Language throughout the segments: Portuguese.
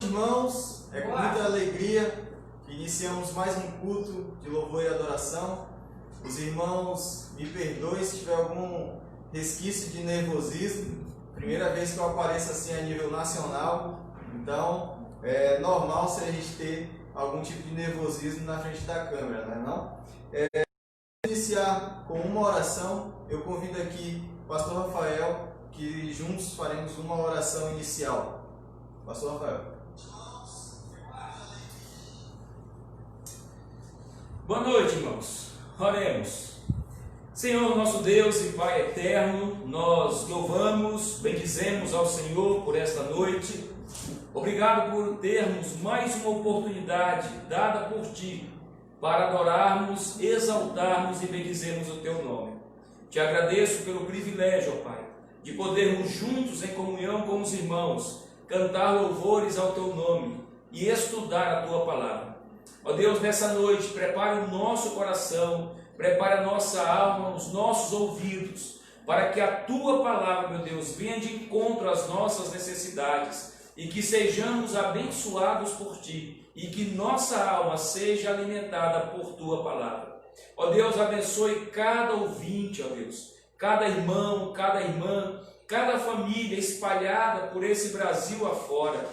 Irmãos, é com muita alegria que iniciamos mais um culto de louvor e adoração. Os irmãos me perdoem se tiver algum resquício de nervosismo. Primeira vez que eu apareço assim a nível nacional, então é normal se a gente ter algum tipo de nervosismo na frente da câmera, não é não? Iniciar com uma oração, eu convido aqui o pastor Rafael, que juntos faremos uma oração inicial. Pastor Rafael. Boa noite, irmãos. Oremos. Senhor, nosso Deus e Pai eterno, nós louvamos, bendizemos ao Senhor por esta noite. Obrigado por termos mais uma oportunidade dada por Ti para adorarmos, exaltarmos e bendizermos o Teu nome. Te agradeço pelo privilégio, ó Pai, de podermos juntos em comunhão com os irmãos cantar louvores ao Teu nome e estudar a Tua palavra. Ó Deus, nessa noite, prepare o nosso coração, prepare a nossa alma, os nossos ouvidos, para que a Tua palavra, meu Deus, venha de encontro às nossas necessidades e que sejamos abençoados por Ti e que nossa alma seja alimentada por Tua palavra. Ó Deus, abençoe cada ouvinte, ó Deus, cada irmão, cada irmã, cada família espalhada por esse Brasil afora.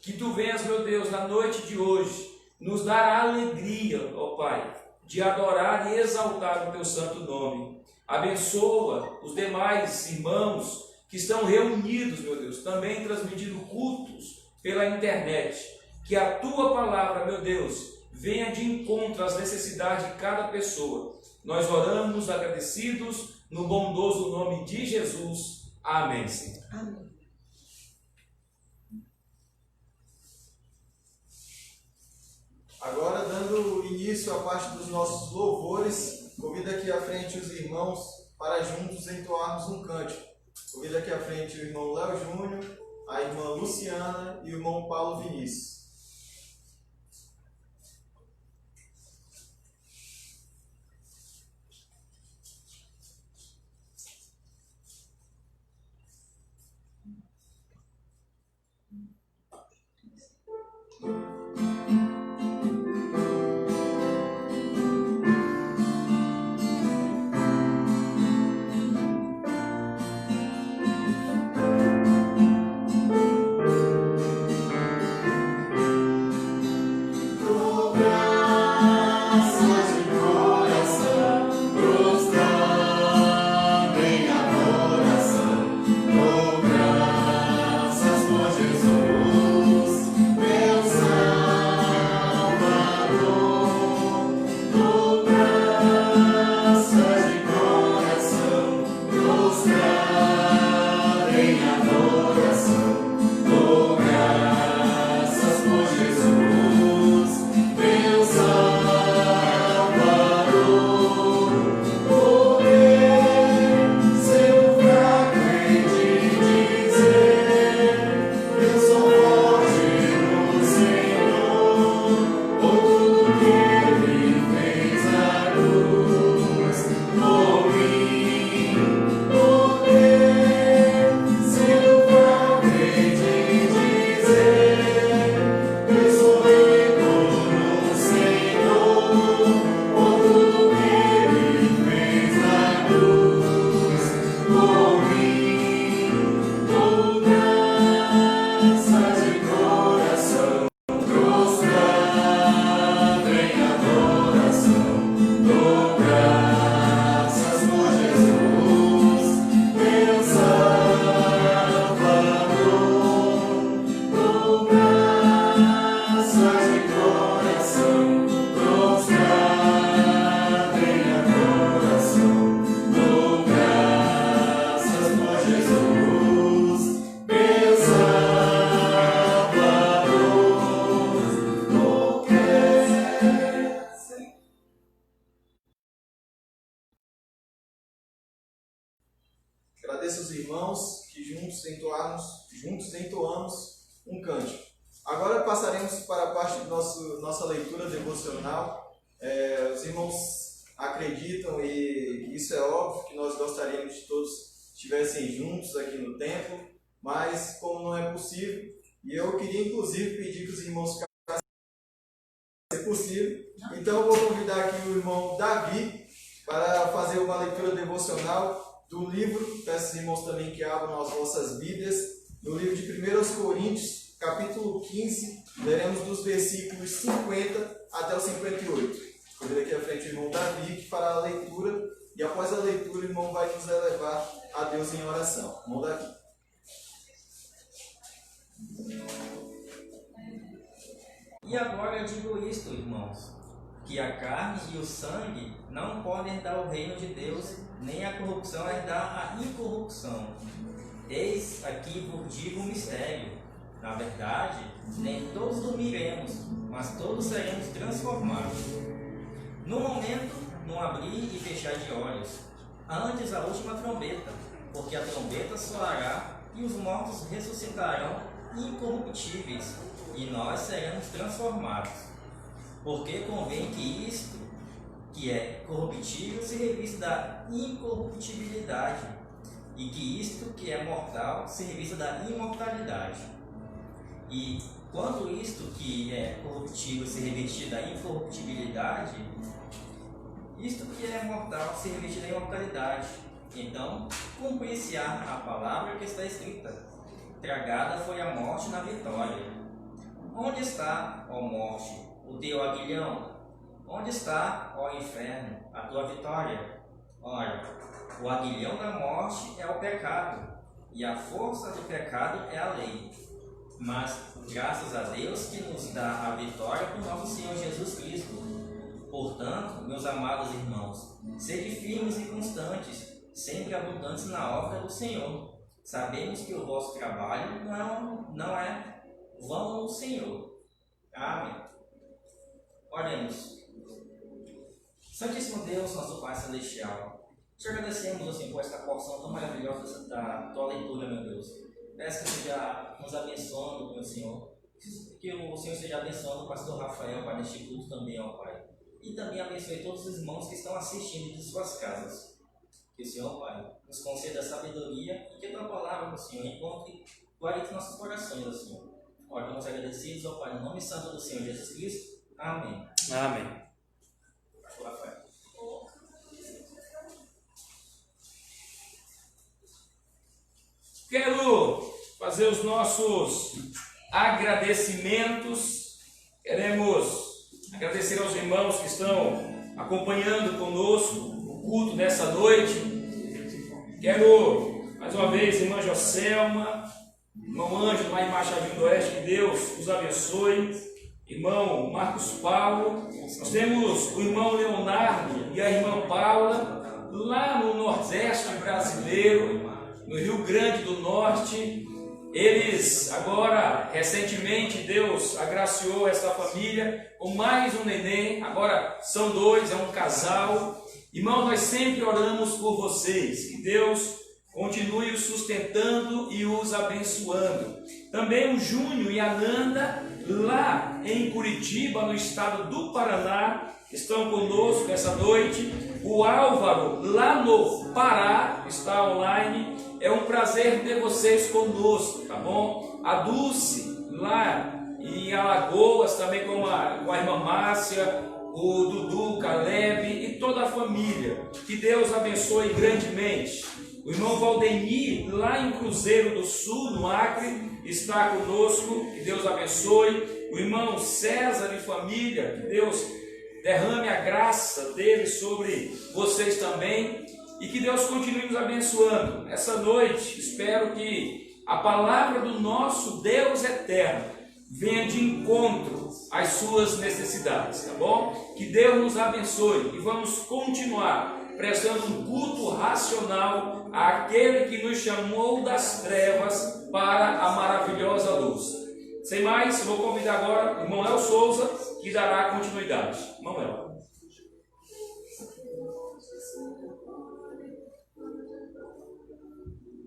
Que Tu venhas, meu Deus, na noite de hoje, nos dar a alegria, ó Pai, de adorar e exaltar o Teu santo nome. Abençoa os demais irmãos que estão reunidos, meu Deus, também transmitindo cultos pela internet. Que a Tua palavra, meu Deus, venha de encontro às necessidades de cada pessoa. Nós oramos agradecidos no bondoso nome de Jesus. Amém, Senhor. Amém. Agora, dando início à parte dos nossos louvores, convido aqui à frente os irmãos para juntos entoarmos um cântico. Convido aqui à frente o irmão Léo Júnior, a irmã Luciana e o irmão Paulo Vinícius. Agradeço os irmãos que juntos entoamos um cântico. Agora passaremos para a parte de nossa leitura devocional. Os irmãos acreditam, e isso é óbvio, que nós gostaríamos de todos estivessem juntos aqui no templo, mas como não é possível, E eu queria, inclusive, pedir que os irmãos ficassem, se possível. Então, eu vou convidar aqui o irmão Davi para fazer uma leitura devocional do livro. Peço aos irmãos também que abram as vossas Bíblias. No livro de 1 Coríntios, capítulo 15, leremos dos versículos 50 até o 58. Convido aqui à frente o irmão Davi, que fará a leitura, e após a leitura o irmão vai nos elevar a Deus em oração. Irmão Davi. E agora eu digo isto, irmãos, que a carne e o sangue não podem herdar o reino de Deus, nem a corrupção herdar a incorrupção. Eis aqui vos digo um mistério. Na verdade, nem todos dormiremos, mas todos seremos transformados. No momento, num abrir e fechar de olhos, antes a última trombeta, porque a trombeta soará e os mortos ressuscitarão incorruptíveis, e nós seremos transformados. Porque convém que isto, que é corruptível, se revista da incorruptibilidade, e que isto, que é mortal, se revista da imortalidade. E quando isto, que é corruptível, se revestir da incorruptibilidade, isto que é mortal se revestir da imortalidade. Então, cumprir-se-á a palavra que está escrita: tragada foi a morte na vitória. Onde está, ó morte, o teu aguilhão? Onde está, ó inferno, a tua vitória? Ora, o aguilhão da morte é o pecado, e a força do pecado é a lei. Mas, graças a Deus que nos dá a vitória por nosso Senhor Jesus Cristo. Portanto, meus amados irmãos, sede firmes e constantes, sempre abundantes na obra do Senhor. Sabemos que o vosso trabalho não é vão no Senhor. Amém. Oremos. Santíssimo Deus, nosso Pai Celestial, te agradecemos, assim, por esta porção tão maravilhosa da tua leitura, meu Deus. Peço que esteja nos abençoando, meu Senhor. Que o Senhor esteja abençoando o pastor Rafael para neste culto também, ó Pai. E também abençoe todos os irmãos que estão assistindo de suas casas. Que o Senhor, Pai, nos conceda sabedoria e que a tua palavra, meu Senhor, encontre guarde em nossos corações, ó Senhor. Oramos agradecidos, ó Pai, no nome santo do Senhor Jesus Cristo. Amém. Amém. Pastor Rafael. Quero fazer os nossos agradecimentos. Queremos agradecer aos irmãos que estão acompanhando conosco o culto dessa noite. Quero, mais uma vez, irmã Joselma, irmão Ângelo, lá em Machadinho do Oeste, que Deus os abençoe. Irmão Marcos Paulo. Nós temos o irmão Leonardo e a irmã Paula, lá no Nordeste brasileiro, no Rio Grande do Norte. Eles agora, recentemente, Deus agraciou essa família com mais um neném. Agora são dois, é um casal. Irmãos, nós sempre oramos por vocês, que Deus continue os sustentando e os abençoando. Também o Júnior e a Nanda, lá em Curitiba, no estado do Paraná, estão conosco essa noite. O Álvaro, lá no Pará, está online. É um prazer ter vocês conosco, tá bom? A Dulce, lá em Alagoas, também com a irmã Márcia, o Dudu, Caleb e toda a família. Que Deus abençoe grandemente. O irmão Valdemir, lá em Cruzeiro do Sul, no Acre, está conosco. Que Deus abençoe. O irmão César e família, que Deus derrame a graça dele sobre vocês também. E que Deus continue nos abençoando. Essa noite, espero que a palavra do nosso Deus eterno venha de encontro às suas necessidades, tá bom? Que Deus nos abençoe e vamos continuar prestando um culto racional àquele que nos chamou das trevas para a maravilhosa luz. Sem mais, vou convidar agora o irmão El Souza, que dará continuidade. Irmão El.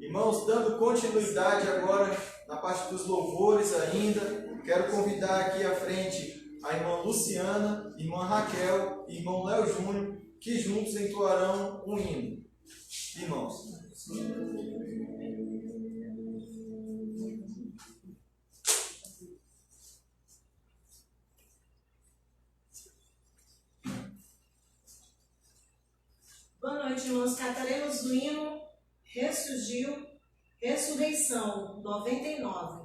Irmãos, dando continuidade agora na parte dos louvores ainda, quero convidar aqui à frente a irmã Luciana, irmã Raquel e irmão Léo Júnior, que juntos entoarão um hino. Irmãos. noite, irmãos, cantaremos o hino Ressurgiu, Ressurreição 99.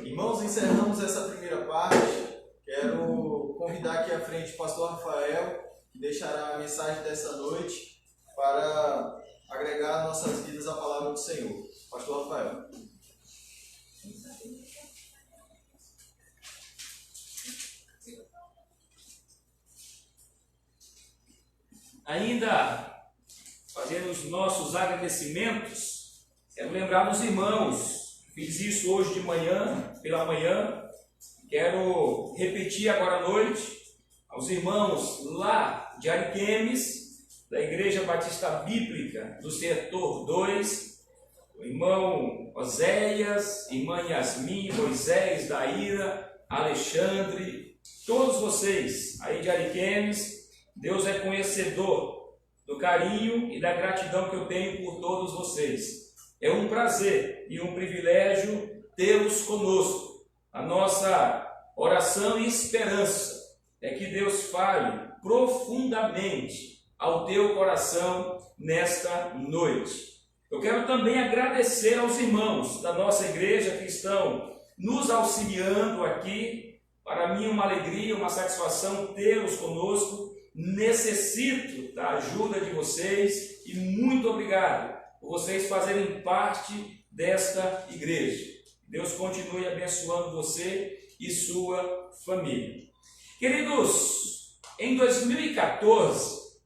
Irmãos, encerramos essa primeira parte. Quero convidar aqui à frente o pastor Rafael, que deixará a mensagem dessa noite para agregar nossas vidas à palavra do Senhor. Pastor Rafael. Ainda fazendo os nossos agradecimentos, quero lembrar dos irmãos. Fiz isso hoje de manhã, pela manhã. Quero repetir agora à noite aos irmãos lá de Ariquemes, da Igreja Batista Bíblica do Setor 2, o irmão Oséias, irmã Yasmin, Moisés, Daíra, Alexandre, todos vocês aí de Ariquemes. Deus é conhecedor do carinho e da gratidão que eu tenho por todos vocês. É um prazer e um privilégio tê-los conosco. A nossa oração e esperança é que Deus fale profundamente ao teu coração nesta noite. Eu quero também agradecer aos irmãos da nossa igreja que estão nos auxiliando aqui. Para mim é uma alegria, uma satisfação tê-los conosco. Necessito da ajuda de vocês e muito obrigado por vocês fazerem parte desta igreja. Deus continue abençoando você e sua família. Queridos, em 2014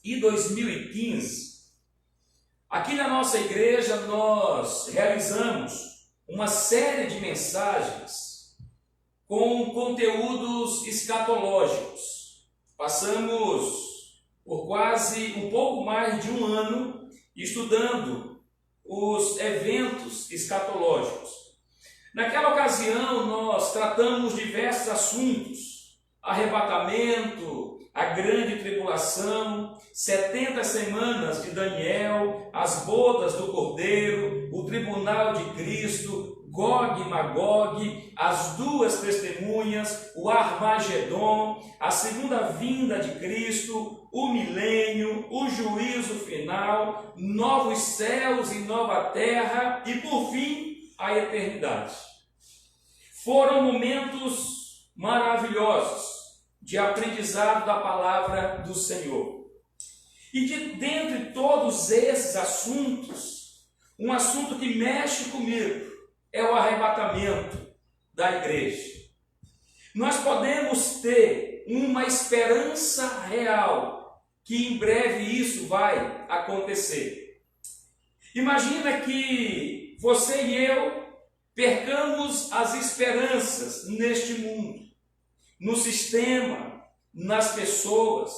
e 2015, aqui na nossa igreja nós realizamos uma série de mensagens com conteúdos escatológicos. Passamos por quase um pouco mais de um ano estudando os eventos escatológicos. Naquela ocasião, nós tratamos diversos assuntos: arrebatamento, a grande tribulação, 70 semanas de Daniel, as bodas do Cordeiro, o tribunal de Cristo, Gog e Magog, as duas testemunhas, o Armagedon, a segunda vinda de Cristo, o milênio, o juízo final, novos céus e nova terra e, por fim, a eternidade. Foram momentos maravilhosos de aprendizado da palavra do Senhor. E dentre todos esses assuntos, um assunto que mexe comigo é o arrebatamento da igreja. Nós podemos ter uma esperança real que em breve isso vai acontecer. Imagina que você e eu percamos as esperanças neste mundo, no sistema, nas pessoas.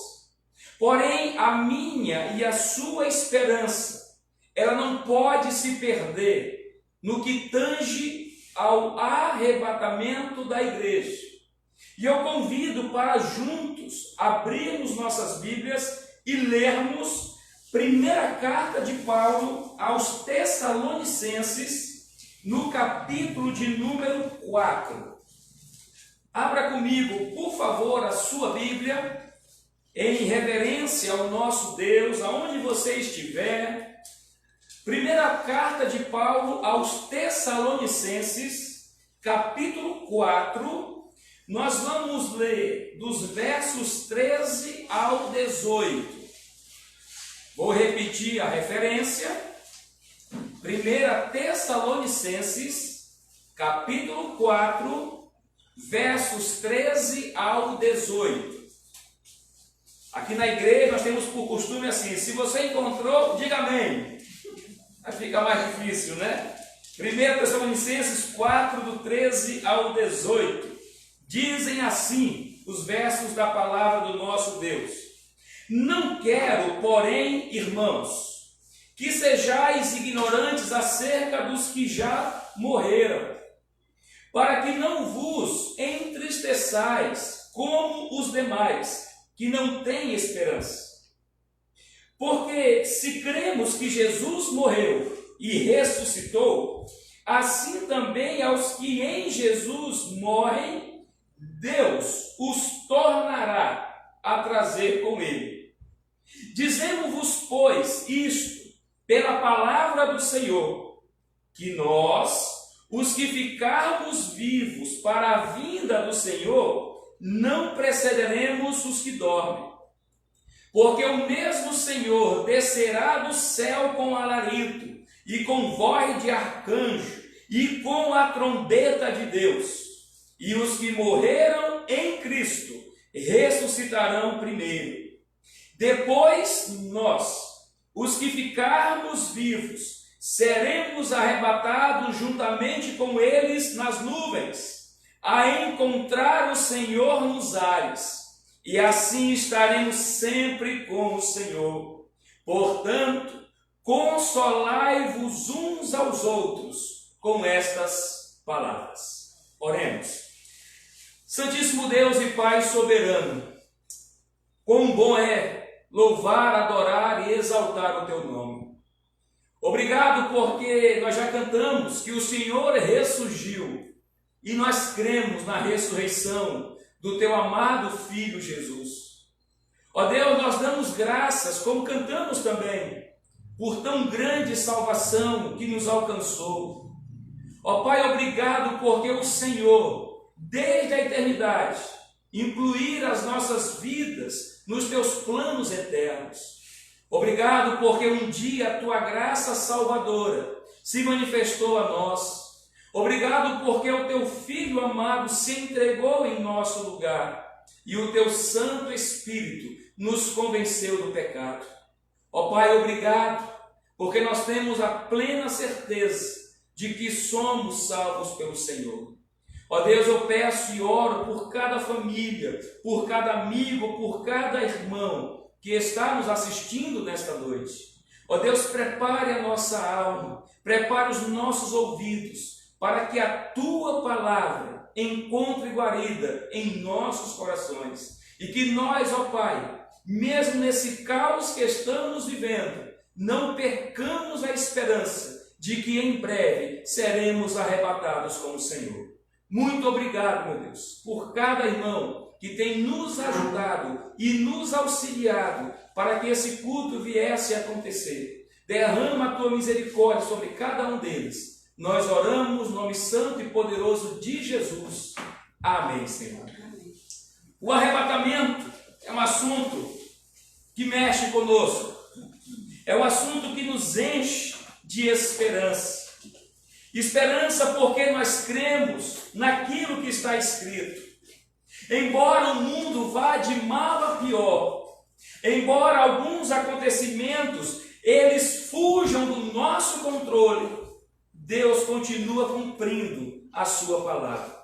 Porém, a minha e a sua esperança, ela não pode se perder no que tange ao arrebatamento da igreja. E eu convido para juntos abrirmos nossas Bíblias e lermos primeira carta de Paulo aos Tessalonicenses, no capítulo de número 4. Abra comigo, por favor, a sua Bíblia, em reverência ao nosso Deus, aonde você estiver. Primeira carta de Paulo aos Tessalonicenses, capítulo 4, nós vamos ler dos versos 13 ao 18. Vou repetir a referência. 1 Tessalonicenses, capítulo 4, versos 13 ao 18. Aqui na igreja nós temos por costume assim: se você encontrou, diga amém. Vai ficar mais difícil, né? 1 Tessalonicenses 4, do 13 ao 18. Dizem assim os versos da palavra do nosso Deus: Não quero, porém, irmãos, que sejais ignorantes acerca dos que já morreram, para que não vos entristeçais como os demais, que não têm esperança. Porque se cremos que Jesus morreu e ressuscitou, assim também aos que em Jesus morrem, Deus os tornará a trazer com ele. Dizemos-vos, pois, isto pela palavra do Senhor, que nós, os que ficarmos vivos para a vinda do Senhor, não precederemos os que dormem. Porque o mesmo Senhor descerá do céu com alarido, e com voz de arcanjo, e com a trombeta de Deus. E os que morreram em Cristo ressuscitarão primeiro. Depois nós, os que ficarmos vivos, seremos arrebatados juntamente com eles nas nuvens, a encontrar o Senhor nos ares, e assim estaremos sempre com o Senhor. Portanto, consolai-vos uns aos outros com estas palavras. Oremos. Santíssimo Deus e Pai soberano, quão bom é louvar, adorar e exaltar o teu nome. Obrigado porque nós já cantamos que o Senhor ressurgiu e nós cremos na ressurreição do teu amado Filho Jesus. Ó Deus, nós damos graças, como cantamos também, por tão grande salvação que nos alcançou. Ó Pai, obrigado porque o Senhor, desde a eternidade, incluir as nossas vidas nos teus planos eternos. Obrigado porque um dia a tua graça salvadora se manifestou a nós. Obrigado porque o teu Filho amado se entregou em nosso lugar e o teu Santo Espírito nos convenceu do pecado. Ó Pai, obrigado porque nós temos a plena certeza de que somos salvos pelo Senhor. Ó Deus, eu peço e oro por cada família, por cada amigo, por cada irmão que está nos assistindo nesta noite. Ó Deus, prepare a nossa alma, prepare os nossos ouvidos, para que a Tua palavra encontre guarida em nossos corações. E que nós, ó Pai, mesmo nesse caos que estamos vivendo, não percamos a esperança de que em breve seremos arrebatados com o Senhor. Muito obrigado, meu Deus, por cada irmão que tem nos ajudado e nos auxiliado para que esse culto viesse a acontecer. Derrama a Tua misericórdia sobre cada um deles. Nós oramos no nome santo e poderoso de Jesus. Amém, Senhor. O arrebatamento é um assunto que mexe conosco. É um assunto que nos enche de esperança. Esperança porque nós cremos naquilo que está escrito. Embora o mundo vá de mal a pior, embora alguns acontecimentos eles fujam do nosso controle, Deus continua cumprindo a sua palavra.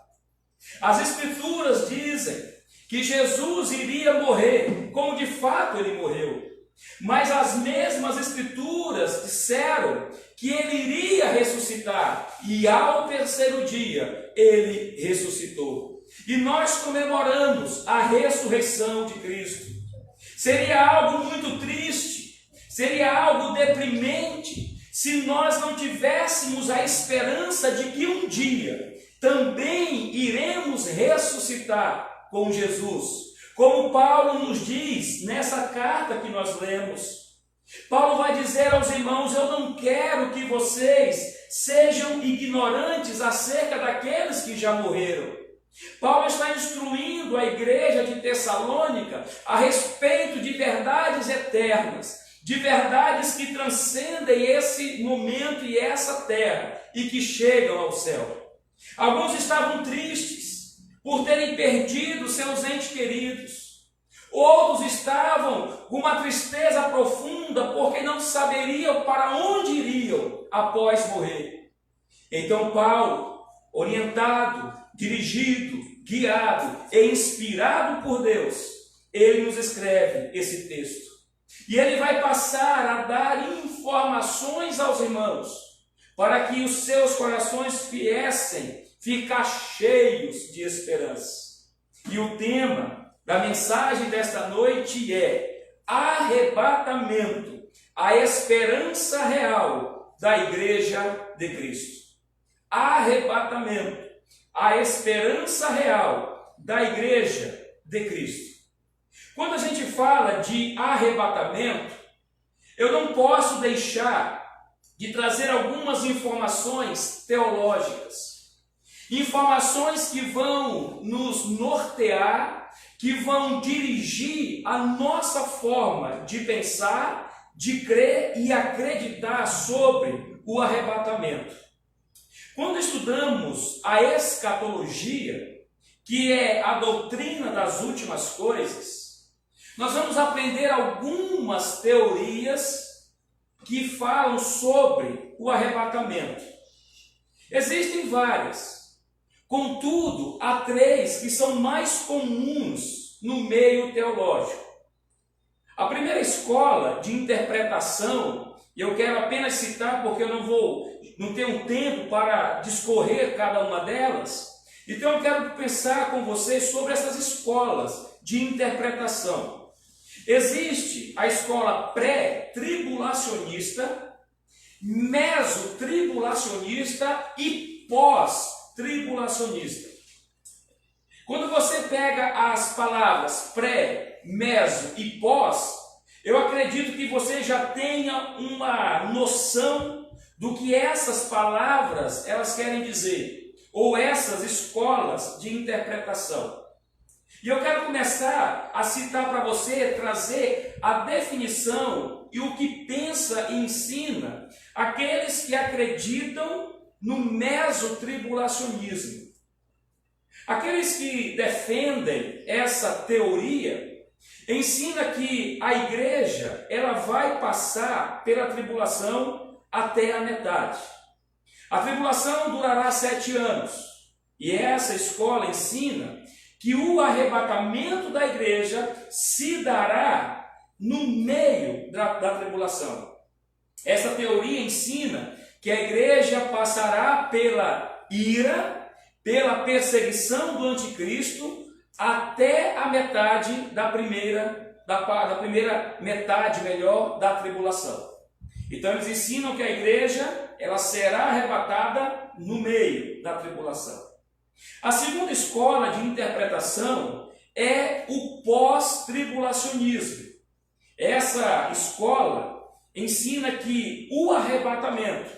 As Escrituras dizem que Jesus iria morrer, como de fato ele morreu. Mas as mesmas Escrituras disseram que ele iria ressuscitar, e ao terceiro dia ele ressuscitou. E nós comemoramos a ressurreição de Cristo. Seria algo muito triste, seria algo deprimente, se nós não tivéssemos a esperança de que um dia também iremos ressuscitar com Jesus. Como Paulo nos diz nessa carta que nós lemos. Paulo vai dizer aos irmãos: eu não quero que vocês sejam ignorantes acerca daqueles que já morreram. Paulo está instruindo a igreja de Tessalônica a respeito de verdades eternas, de verdades que transcendem esse momento e essa terra e que chegam ao céu. Alguns estavam tristes por terem perdido seus entes queridos. Outros estavam com uma tristeza profunda porque não saberiam para onde iriam após morrer. Então Paulo, orientado, dirigido, guiado e inspirado por Deus, ele nos escreve esse texto. E ele vai passar a dar informações aos irmãos para que os seus corações viessem ficar cheios de esperança. E o tema da mensagem desta noite é arrebatamento, a esperança real da Igreja de Cristo. Arrebatamento, a esperança real da Igreja de Cristo. Quando a gente fala de arrebatamento, eu não posso deixar de trazer algumas informações teológicas. Informações que vão nos nortear, que vão dirigir a nossa forma de pensar, de crer e acreditar sobre o arrebatamento. Quando estudamos a escatologia, que é a doutrina das últimas coisas, nós vamos aprender algumas teorias que falam sobre o arrebatamento. Existem várias. Contudo, há três que são mais comuns no meio teológico. A primeira escola de interpretação, e eu quero apenas citar porque eu não tenho tempo para discorrer cada uma delas, então eu quero pensar com vocês sobre essas escolas de interpretação. Existe a escola pré-tribulacionista, mesotribulacionista e pós-tribulacionista. Quando você pega as palavras pré, meso e pós, eu acredito que você já tenha uma noção do que essas palavras elas querem dizer, ou essas escolas de interpretação. E eu quero começar a citar para você, trazer a definição e o que pensa e ensina aqueles que acreditam no mesotribulacionismo. Aqueles que defendem essa teoria ensina que a igreja ela vai passar pela tribulação até a metade. A tribulação durará 7 anos. E essa escola ensina que o arrebatamento da igreja se dará no meio da tribulação. Essa teoria ensina que a igreja passará pela ira, pela perseguição do anticristo, até a metade da primeira metade, da tribulação. Então eles ensinam que a igreja ela será arrebatada no meio da tribulação. A segunda escola de interpretação é o pós-tribulacionismo. Essa escola ensina que o arrebatamento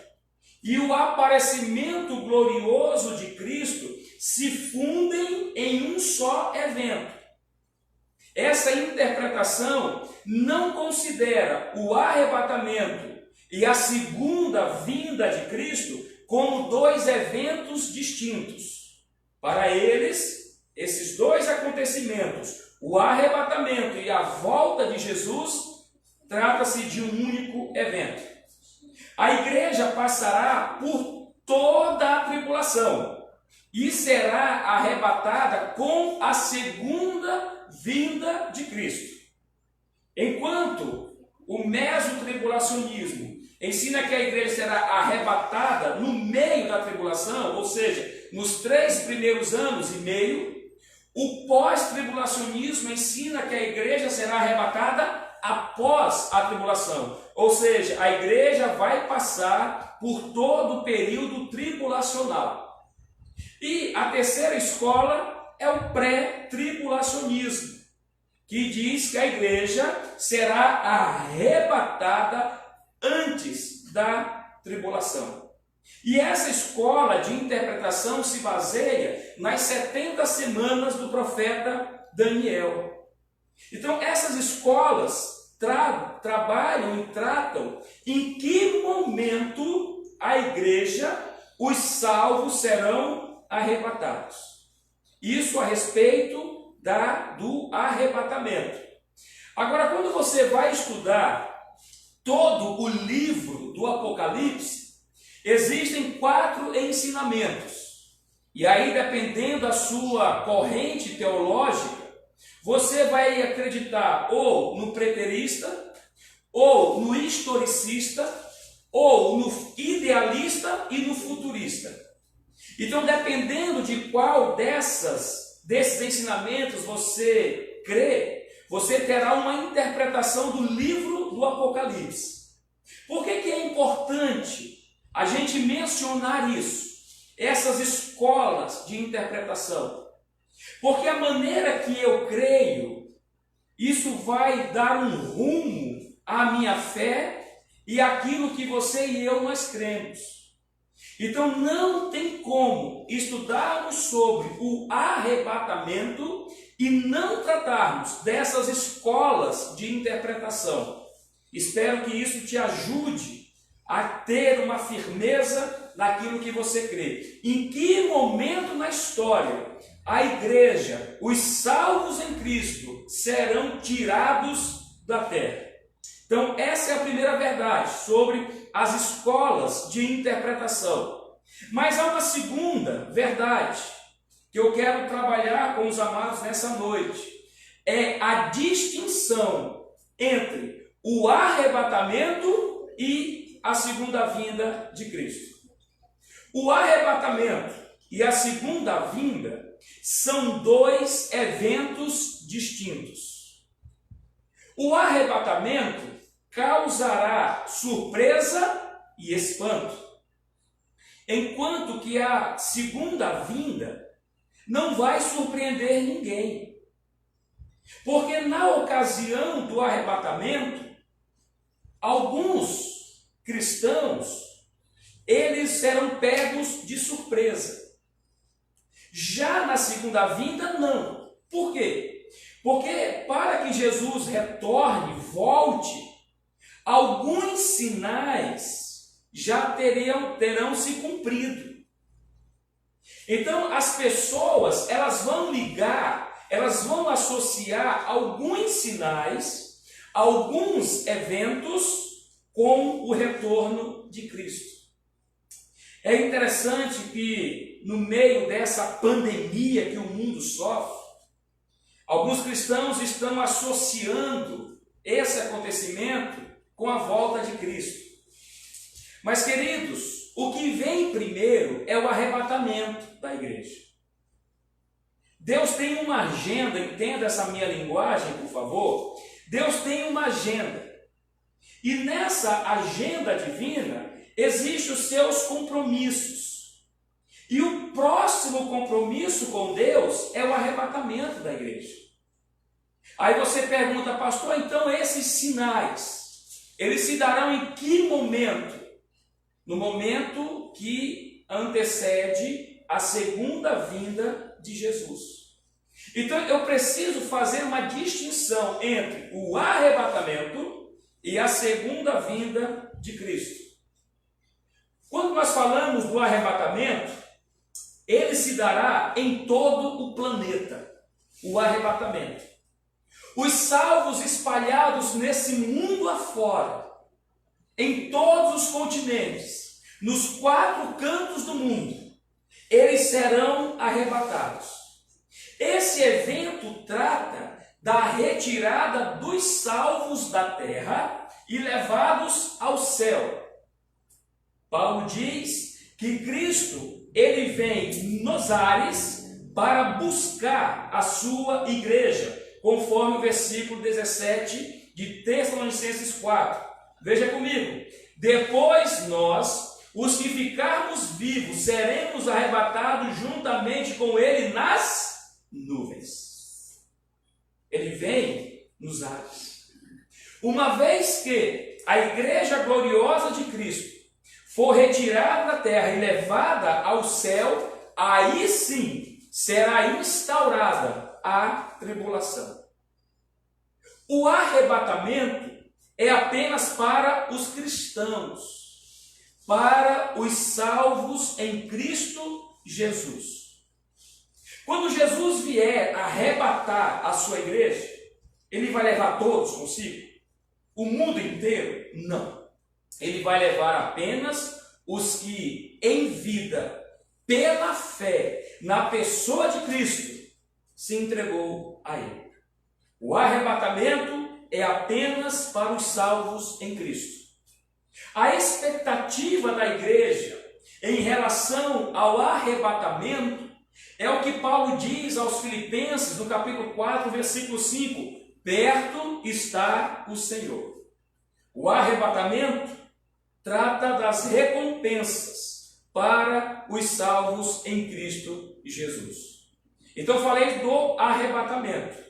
e o aparecimento glorioso de Cristo se fundem em um só evento. Essa interpretação não considera o arrebatamento e a segunda vinda de Cristo como dois eventos distintos. Para eles, esses dois acontecimentos, o arrebatamento e a volta de Jesus, trata-se de um único evento. A igreja passará por toda a tribulação e será arrebatada com a segunda vinda de Cristo. Enquanto o mesotribulacionismo ensina que a igreja será arrebatada no meio da tribulação, ou seja, nos 3 primeiros anos e meio, o pós-tribulacionismo ensina que a igreja será arrebatada após a tribulação, ou seja, a igreja vai passar por todo o período tribulacional. E a terceira escola é o pré-tribulacionismo, que diz que a igreja será arrebatada antes da tribulação. E essa escola de interpretação se baseia nas 70 semanas do profeta Daniel. Então, essas escolas trabalham e tratam em que momento a igreja, os salvos serão arrebatados. Isso a respeito do arrebatamento. Agora, quando você vai estudar todo o livro do Apocalipse, existem 4 ensinamentos. E aí, dependendo da sua corrente teológica, você vai acreditar ou no preterista, ou no historicista, ou no idealista e no futurista. Então, dependendo de qual desses ensinamentos você crê, você terá uma interpretação do livro do Apocalipse. Por que é importante a gente mencionar isso? Essas escolas de interpretação. Porque a maneira que eu creio, isso vai dar um rumo à minha fé e àquilo que você e eu nós cremos. Então não tem como estudarmos sobre o arrebatamento e não tratarmos dessas escolas de interpretação. Espero que isso te ajude a ter uma firmeza naquilo que você crê. Em que momento na história a igreja, os salvos em Cristo, serão tirados da terra? Então, essa é a primeira verdade sobre as escolas de interpretação. Mas há uma segunda verdade que eu quero trabalhar com os amados nessa noite. É a distinção entre o arrebatamento e a segunda vinda de Cristo. O arrebatamento e a segunda vinda são 2 eventos distintos. O arrebatamento causará surpresa e espanto, enquanto que a segunda vinda não vai surpreender ninguém. Porque na ocasião do arrebatamento, alguns cristãos, eles serão pegos de surpresa. Já na segunda vinda, não. Por quê? Porque para que Jesus retorne, volte, alguns sinais já terão se cumprido. Então as pessoas, elas vão ligar, elas vão associar alguns sinais, alguns eventos com o retorno de Cristo. É interessante que no meio dessa pandemia que o mundo sofre, alguns cristãos estão associando esse acontecimento com a volta de Cristo. Mas, queridos, o que vem primeiro é o arrebatamento da igreja. Deus tem uma agenda, entenda essa minha linguagem, por favor. Deus tem uma agenda. E nessa agenda divina, existem os seus compromissos. E o próximo compromisso com Deus é o arrebatamento da igreja. Aí você pergunta, pastor, então esses sinais, eles se darão em que momento? No momento que antecede a segunda vinda de Jesus. Então eu preciso fazer uma distinção entre o arrebatamento e a segunda vinda de Cristo. Quando nós falamos do arrebatamento, ele se dará em todo o planeta, o arrebatamento. Os salvos espalhados nesse mundo afora, em todos os continentes, nos 4 cantos do mundo, eles serão arrebatados. Esse evento trata da retirada dos salvos da terra e levados ao céu. Paulo diz que Cristo, ele vem nos ares para buscar a sua igreja, conforme o versículo 17 de Tessalonicenses 4. Veja comigo. Depois nós, os que ficarmos vivos, seremos arrebatados juntamente com ele nas nuvens. Ele vem nos ares. Uma vez que a igreja gloriosa de Cristo for retirada da terra e levada ao céu, aí sim será instaurada a tribulação. O arrebatamento é apenas para os cristãos, para os salvos em Cristo Jesus. Quando Jesus vier arrebatar a sua igreja, ele vai levar todos consigo? O mundo inteiro? Não. Ele vai levar apenas os que em vida, pela fé na pessoa de Cristo, se entregou a ele. O arrebatamento é apenas para os salvos em Cristo. A expectativa da igreja em relação ao arrebatamento é o que Paulo diz aos Filipenses no capítulo 4, versículo 5: perto está o Senhor. O arrebatamento trata das recompensas para os salvos em Cristo Jesus. Então falei do arrebatamento.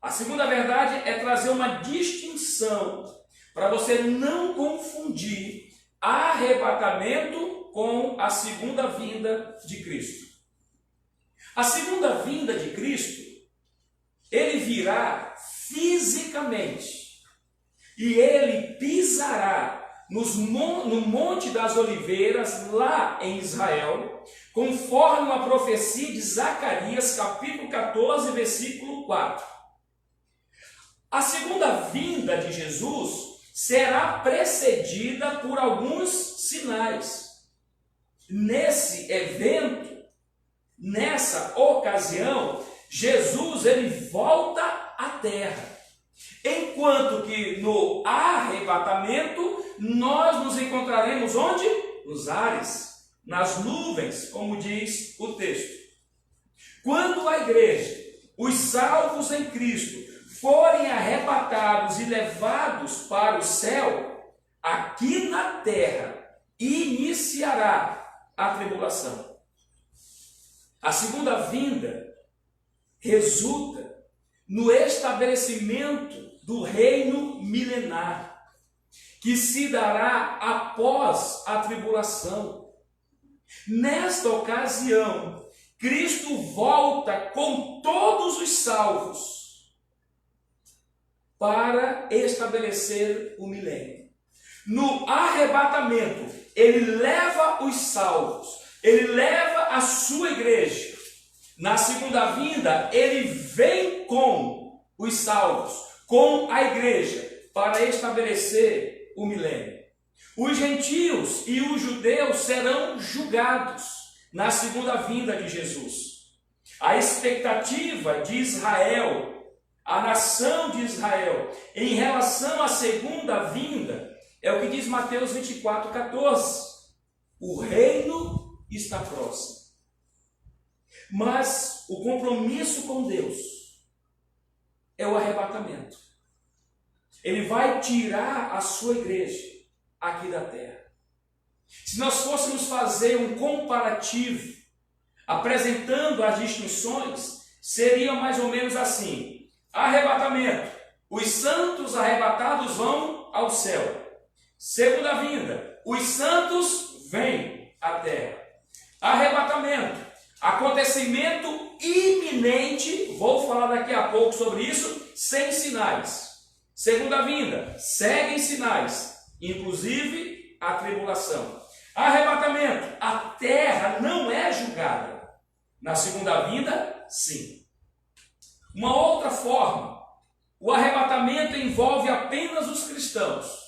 A segunda verdade é trazer uma distinção para você não confundir arrebatamento com a segunda vinda de Cristo. A segunda vinda de Cristo, ele virá fisicamente e ele pisará no Monte das Oliveiras, lá em Israel, conforme uma profecia de Zacarias, capítulo 14, versículo 4. A segunda vinda de Jesus será precedida por alguns sinais. Nesse evento, nessa ocasião, Jesus ele volta à terra. Enquanto que no arrebatamento, nós nos encontraremos onde? Nos ares, nas nuvens, como diz o texto. Quando a igreja, os salvos em Cristo, forem arrebatados e levados para o céu, aqui na terra iniciará a tribulação. A segunda vinda resulta no estabelecimento do reino milenar, que se dará após a tribulação. Nesta ocasião, Cristo volta com todos os salvos para estabelecer o milênio. No arrebatamento, ele leva os salvos, ele leva a sua igreja. Na segunda vinda, ele vem com os salvos, com a igreja, para estabelecer o milênio. Os gentios e os judeus serão julgados na segunda vinda de Jesus. A expectativa de Israel, a nação de Israel, em relação à segunda vinda, É o que diz Mateus 24:14. O reino está próximo. Mas o compromisso com Deus é o arrebatamento. Ele vai tirar a sua igreja aqui da terra. Se nós fôssemos fazer um comparativo, apresentando as distinções, seria mais ou menos assim: arrebatamento, os santos arrebatados vão ao céu. Segunda vinda, os santos vêm à terra. Arrebatamento, acontecimento iminente, vou falar daqui a pouco sobre isso, sem sinais. Segunda vinda, seguem sinais, inclusive a tribulação. Arrebatamento, a terra não é julgada. Na segunda vinda, sim. Uma outra forma, o arrebatamento envolve apenas os cristãos.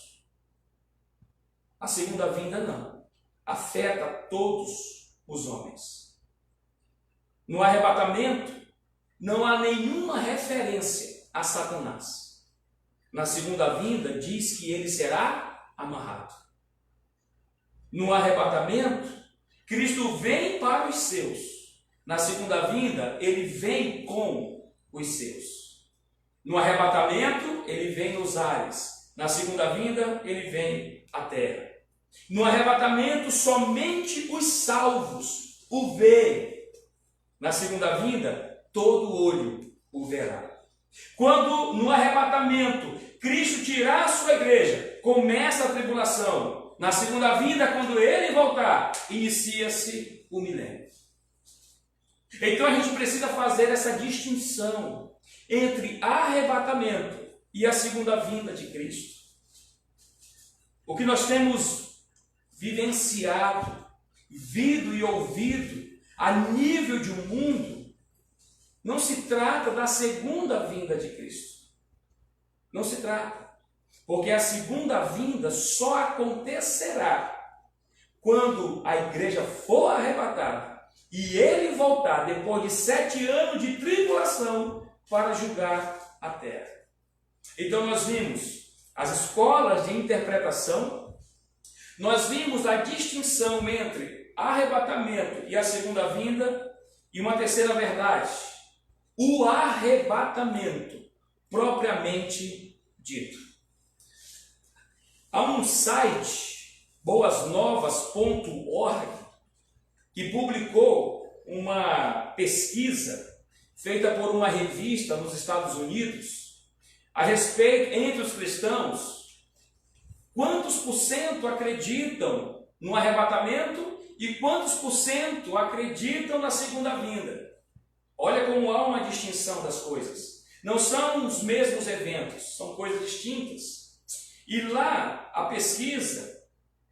A segunda vinda não, afeta todos os homens. No arrebatamento, não há nenhuma referência a Satanás. Na segunda vinda, diz que ele será amarrado. No arrebatamento, Cristo vem para os seus. Na segunda vinda, ele vem com os seus. No arrebatamento, ele vem nos ares. Na segunda vinda, ele vem à terra. No arrebatamento, somente os salvos o veem. Na segunda vinda, todo olho o verá. Quando no arrebatamento Cristo tirar a sua igreja, começa a tribulação. Na segunda vinda, quando ele voltar, inicia-se o milênio. Então a gente precisa fazer essa distinção entre arrebatamento e a segunda vinda de Cristo. O que nós temos vivenciado, visto e ouvido a nível de um mundo, não se trata da segunda vinda de Cristo. Não se trata. Porque a segunda vinda só acontecerá quando a igreja for arrebatada e ele voltar depois de 7 anos de tribulação para julgar a terra. Então nós vimos as escolas de interpretação, nós vimos a distinção entre arrebatamento e a segunda vinda, e uma terceira verdade: o arrebatamento propriamente dito. Há um site, boasnovas.org, que publicou uma pesquisa feita por uma revista nos Estados Unidos a respeito, entre os cristãos, quantos por cento acreditam no arrebatamento e quantos por cento acreditam na segunda vinda. Olha como há uma distinção das coisas. Não são os mesmos eventos, são coisas distintas. E lá a pesquisa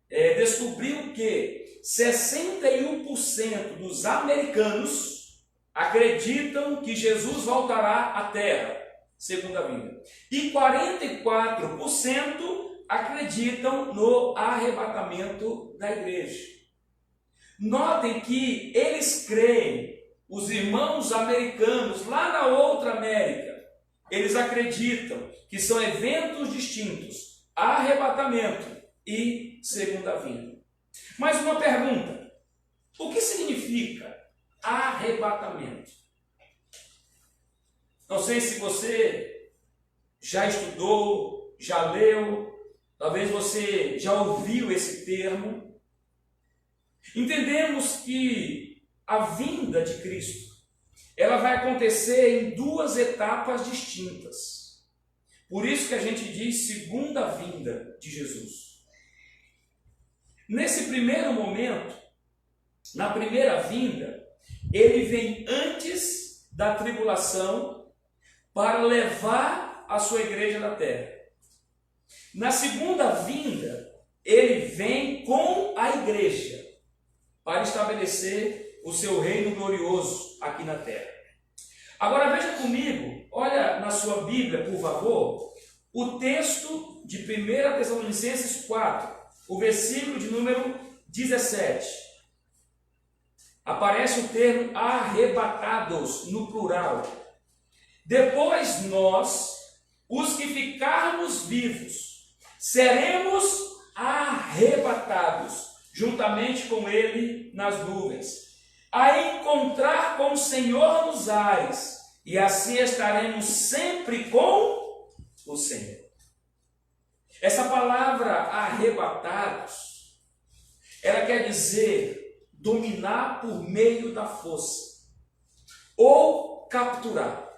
descobriu que 61% dos americanos acreditam que Jesus voltará à terra, segunda vinda. E 44% acreditam no arrebatamento da igreja. Notem que eles creem, os irmãos americanos lá na outra América, eles acreditam que são eventos distintos: arrebatamento e segunda vinda. Mais uma pergunta: o que significa arrebatamento? Não sei se você já estudou, já leu, talvez você já ouviu esse termo. Entendemos que a vinda de Cristo, ela vai acontecer em 2 etapas distintas. Por isso que a gente diz segunda vinda de Jesus. Nesse primeiro momento, na primeira vinda, ele vem antes da tribulação para levar a sua igreja da terra. Na segunda vinda, ele vem com a igreja para estabelecer o seu reino glorioso aqui na terra. Agora veja comigo, olha na sua Bíblia, por favor, o texto de 1 Tessalonicenses 4, o versículo de número 17. Aparece o termo arrebatados no plural. Depois nós, os que ficarmos vivos, seremos arrebatados juntamente com ele nas nuvens, a encontrar com o Senhor nos ares, e assim estaremos sempre com o Senhor. Essa palavra arrebatados, ela quer dizer dominar por meio da força ou capturar.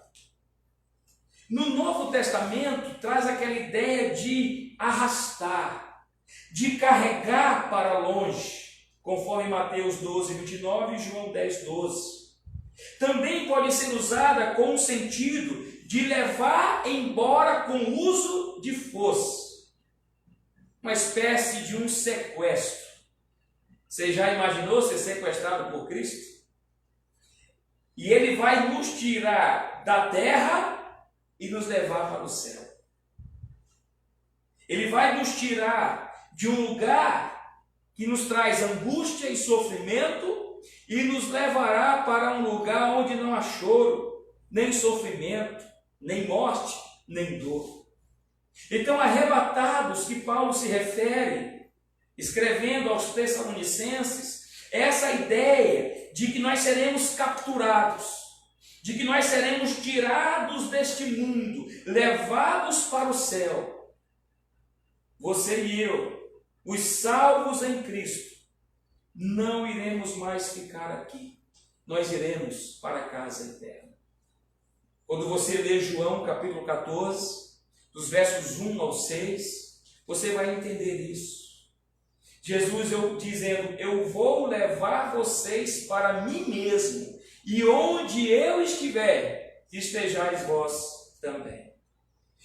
No Novo Testamento traz aquela ideia de arrastar, de carregar para longe, conforme Mateus 12:29 e João 10:12. Também pode ser usada com o sentido de levar embora com uso de força, uma espécie de um sequestro. Você já imaginou ser sequestrado por Cristo? E Ele vai nos tirar da terra e nos levar para o céu. Ele vai nos tirar de um lugar que nos traz angústia e sofrimento e nos levará para um lugar onde não há choro, nem sofrimento, nem morte, nem dor. Então, arrebatados que Paulo se refere, escrevendo aos Tessalonicenses, essa ideia de que nós seremos capturados, de que nós seremos tirados deste mundo, levados para o céu. Você e eu, os salvos em Cristo, não iremos mais ficar aqui. Nós iremos para a casa eterna. Quando você lê João capítulo 14, dos versos 1 ao 6, você vai entender isso. Jesus dizendo: eu vou levar vocês para mim mesmo, e onde eu estiver, estejais vós também.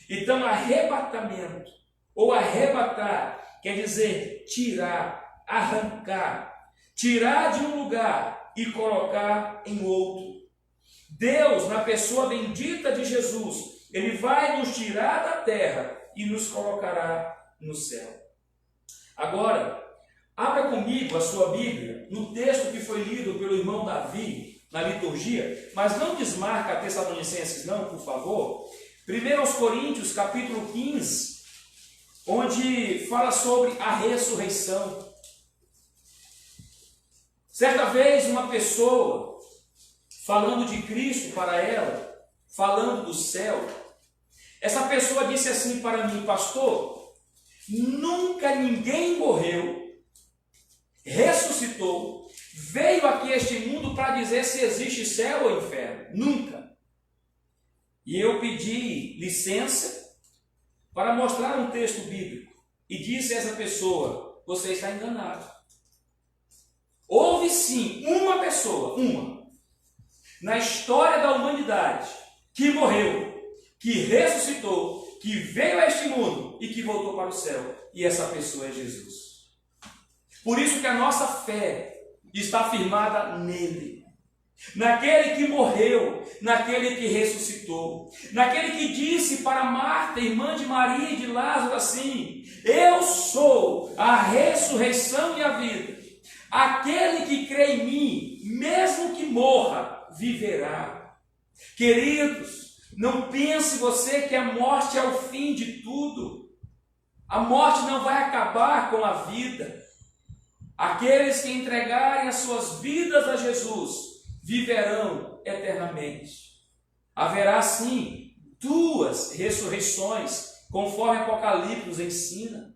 Então, arrebatamento, ou arrebatar, quer dizer tirar, arrancar, tirar de um lugar e colocar em outro. Deus, na pessoa bendita de Jesus, Ele vai nos tirar da terra e nos colocará no céu. Agora, abra comigo a sua Bíblia, no texto que foi lido pelo irmão Davi, na liturgia, mas não desmarca a Tessalonicenses não, por favor. 1 Coríntios, capítulo 15, onde fala sobre a ressurreição. Certa vez uma pessoa, falando de Cristo para ela, falando do céu, essa pessoa disse assim para mim: pastor, nunca ninguém morreu, ressuscitou, veio aqui a este mundo para dizer se existe céu ou inferno. Nunca. E eu pedi licença para mostrar um texto bíblico e disse a essa pessoa: você está enganado. Houve sim uma pessoa, na história da humanidade, que morreu, que ressuscitou, que veio a este mundo e que voltou para o céu. E essa pessoa é Jesus. Por isso que a nossa fé está firmada nele, naquele que morreu, naquele que ressuscitou, naquele que disse para Marta, irmã de Maria e de Lázaro, assim: eu sou a ressurreição e a vida. Aquele que crê em mim, mesmo que morra, viverá. Queridos, não pense você que a morte é o fim de tudo. A morte não vai acabar com a vida. Aqueles que entregarem as suas vidas a Jesus viverão eternamente. Haverá sim 2 ressurreições, conforme Apocalipse nos ensina.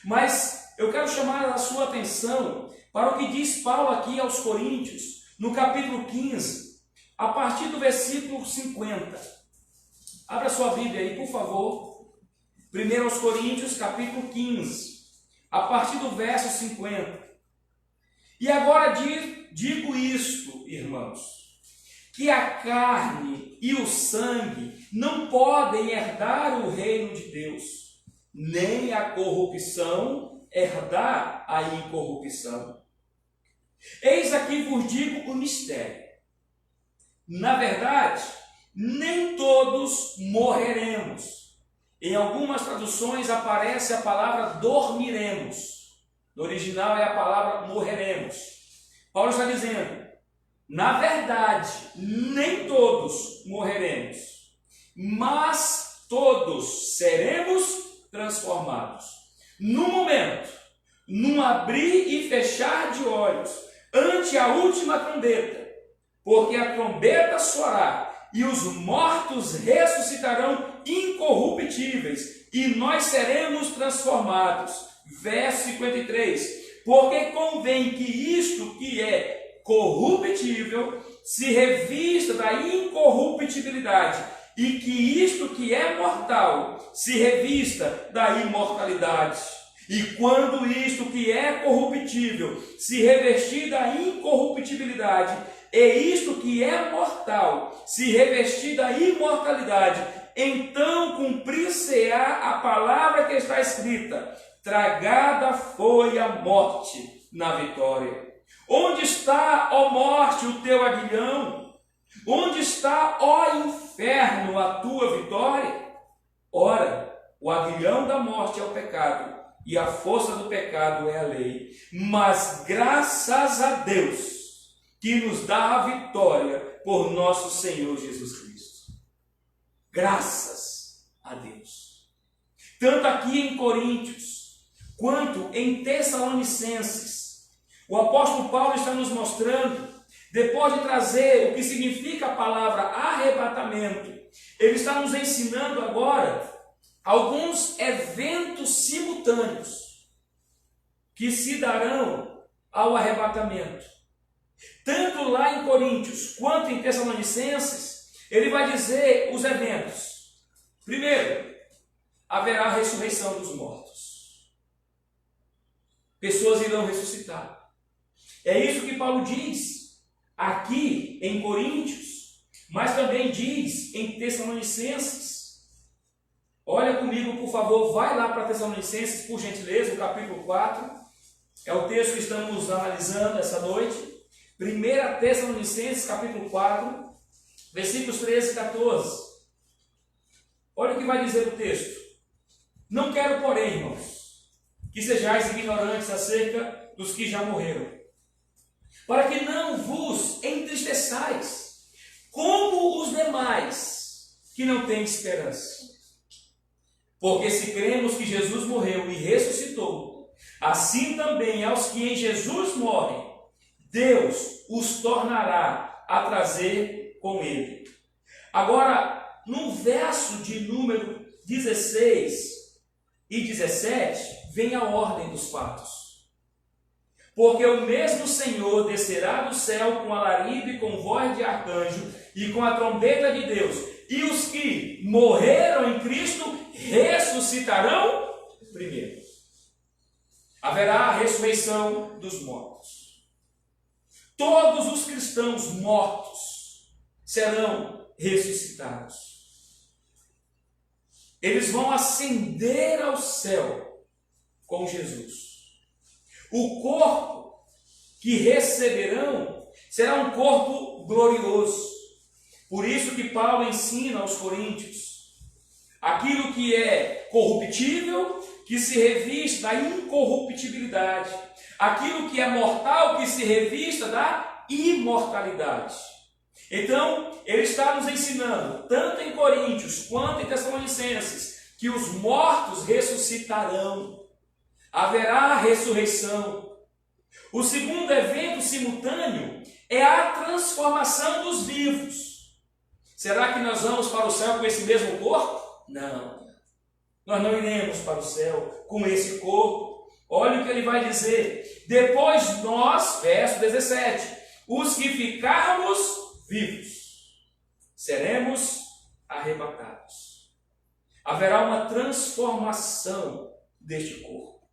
Mas eu quero chamar a sua atenção para o que diz Paulo aqui aos Coríntios, no capítulo 15, a partir do versículo 50. Abra sua Bíblia aí, por favor. 1 Coríntios, capítulo 15, a partir do verso 50. E agora digo isto, irmãos, que a carne e o sangue não podem herdar o reino de Deus, nem a corrupção herdar a incorrupção. Eis aqui vos digo o mistério. Na verdade, nem todos morreremos. Em algumas traduções aparece a palavra dormiremos. No original é a palavra morreremos. Paulo está dizendo: na verdade, nem todos morreremos, mas todos seremos transformados. No momento, num abrir e fechar de olhos, ante a última trombeta, porque a trombeta soará e os mortos ressuscitarão incorruptíveis e nós seremos transformados. Verso 53, porque convém que isto que é corruptível se revista da incorruptibilidade e que isto que é mortal se revista da imortalidade. E quando isto que é corruptível se revestir da incorruptibilidade, e isto que é mortal se revestir da imortalidade, então cumprir-se-á a palavra que está escrita: tragada foi a morte na vitória. Onde está, ó morte, o teu aguilhão? Onde está, ó inferno, a tua vitória? Ora, o aguilhão da morte é o pecado, e a força do pecado é a lei. Mas graças a Deus, que nos dá a vitória por nosso Senhor Jesus Cristo. Graças a Deus. Tanto aqui em Coríntios, quanto em Tessalonicenses, o apóstolo Paulo está nos mostrando, depois de trazer o que significa a palavra arrebatamento, ele está nos ensinando agora alguns eventos simultâneos que se darão ao arrebatamento. Tanto lá em Coríntios quanto em Tessalonicenses, ele vai dizer os eventos. Primeiro, haverá a ressurreição dos mortos. Pessoas irão ressuscitar. É isso que Paulo diz aqui em Coríntios, mas também diz em Tessalonicenses. Olha comigo, por favor, vai lá para Tessalonicenses, por gentileza, o capítulo 4. É o texto que estamos analisando essa noite. 1 Tessalonicenses, capítulo 4, versículos 13 e 14. Olha o que vai dizer o texto. Não quero, porém, irmãos, que sejais ignorantes acerca dos que já morreram, para que não vos entristeçais, como os demais que não têm esperança. Porque se cremos que Jesus morreu e ressuscitou, assim também aos que em Jesus morrem, Deus os tornará a trazer com ele. Agora, no verso de número 16 e 17, vem a ordem dos fatos. Porque o mesmo Senhor descerá do céu com alarido, com voz de arcanjo e com a trombeta de Deus, e os que morreram em Cristo ressuscitarão primeiro. Haverá a ressurreição dos mortos. Todos os cristãos mortos serão ressuscitados. Eles vão ascender ao céu com Jesus. O corpo que receberão será um corpo glorioso. Por isso que Paulo ensina aos coríntios: aquilo que é corruptível, que se reviste da incorruptibilidade. Aquilo que é mortal, que se revista da imortalidade. Então, ele está nos ensinando, tanto em Coríntios quanto em Tessalonicenses, que os mortos ressuscitarão. Haverá a ressurreição. O segundo evento simultâneo é a transformação dos vivos. Será que nós vamos para o céu com esse mesmo corpo? Não. Nós não iremos para o céu com esse corpo. Olha o que ele vai dizer. Depois nós, verso 17, os que ficarmos vivos, seremos arrebatados. Haverá uma transformação deste corpo.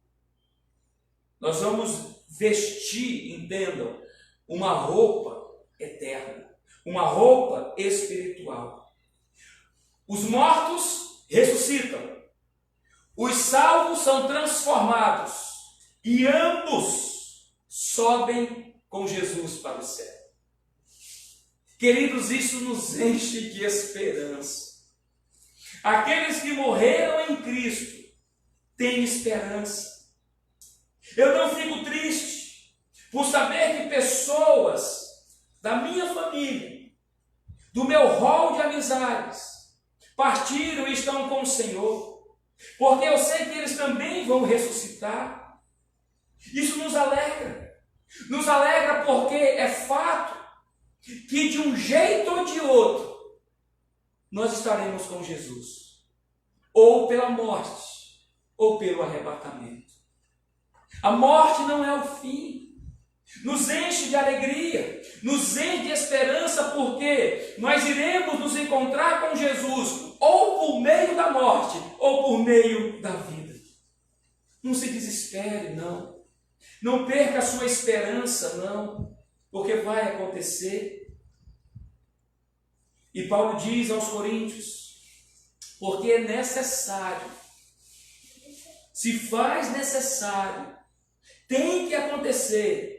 Nós vamos vestir, entendam, uma roupa eterna, uma roupa espiritual. Os mortos ressuscitam. Os salvos são transformados e ambos sobem com Jesus para o céu. Queridos, isso nos enche de esperança. Aqueles que morreram em Cristo têm esperança. Eu não fico triste por saber que pessoas da minha família, do meu rol de amizades, partiram e estão com o Senhor. porque eu sei que eles também vão ressuscitar. Isso nos alegra. Nos alegra porque é fato que de um jeito ou de outro nós estaremos com Jesus, ou pela morte, ou pelo arrebatamento. A morte não é o fim. Nos enche de alegria, nos enche de esperança, porque nós iremos nos encontrar com Jesus, ou por meio da morte, ou por meio da vida. Não se desespere, não. Não perca a sua esperança, não, porque vai acontecer. E Paulo diz aos Coríntios, porque é necessário, se faz necessário, tem que acontecer,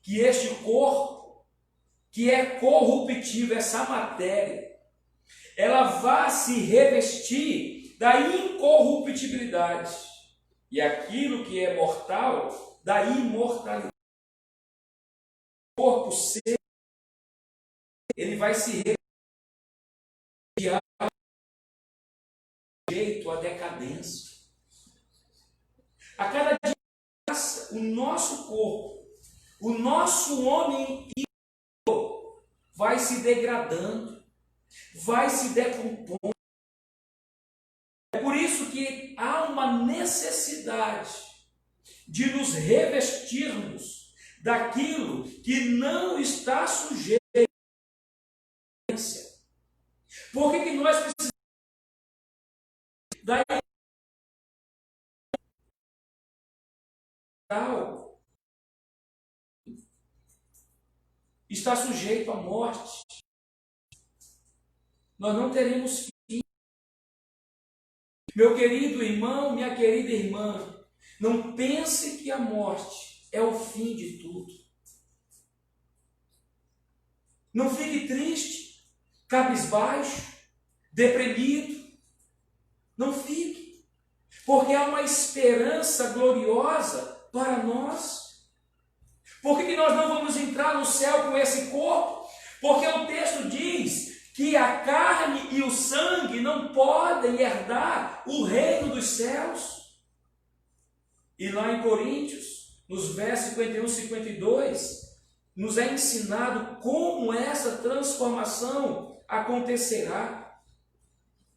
que este corpo, que é corruptível, essa matéria, ela vá se revestir da incorruptibilidade, e aquilo que é mortal, da imortalidade. O corpo seu, ele vai se revestir jeito à decadência. A cada dia passa, o nosso corpo, o nosso homem vai se degradando, vai se decompondo. É por isso que há uma necessidade de nos revestirmos daquilo que não está sujeito à decadência. Por que nós precisamos da está sujeito à morte. Nós não teremos fim. Meu querido irmão, minha querida irmã, não pense que a morte é o fim de tudo. Não fique triste, cabisbaixo, deprimido. Não fique, porque há uma esperança gloriosa para nós. Por que nós não vamos entrar no céu com esse corpo? Porque o texto diz que a carne e o sangue não podem herdar o reino dos céus. E lá em Coríntios, nos versos 51 e 52, nos é ensinado como essa transformação acontecerá.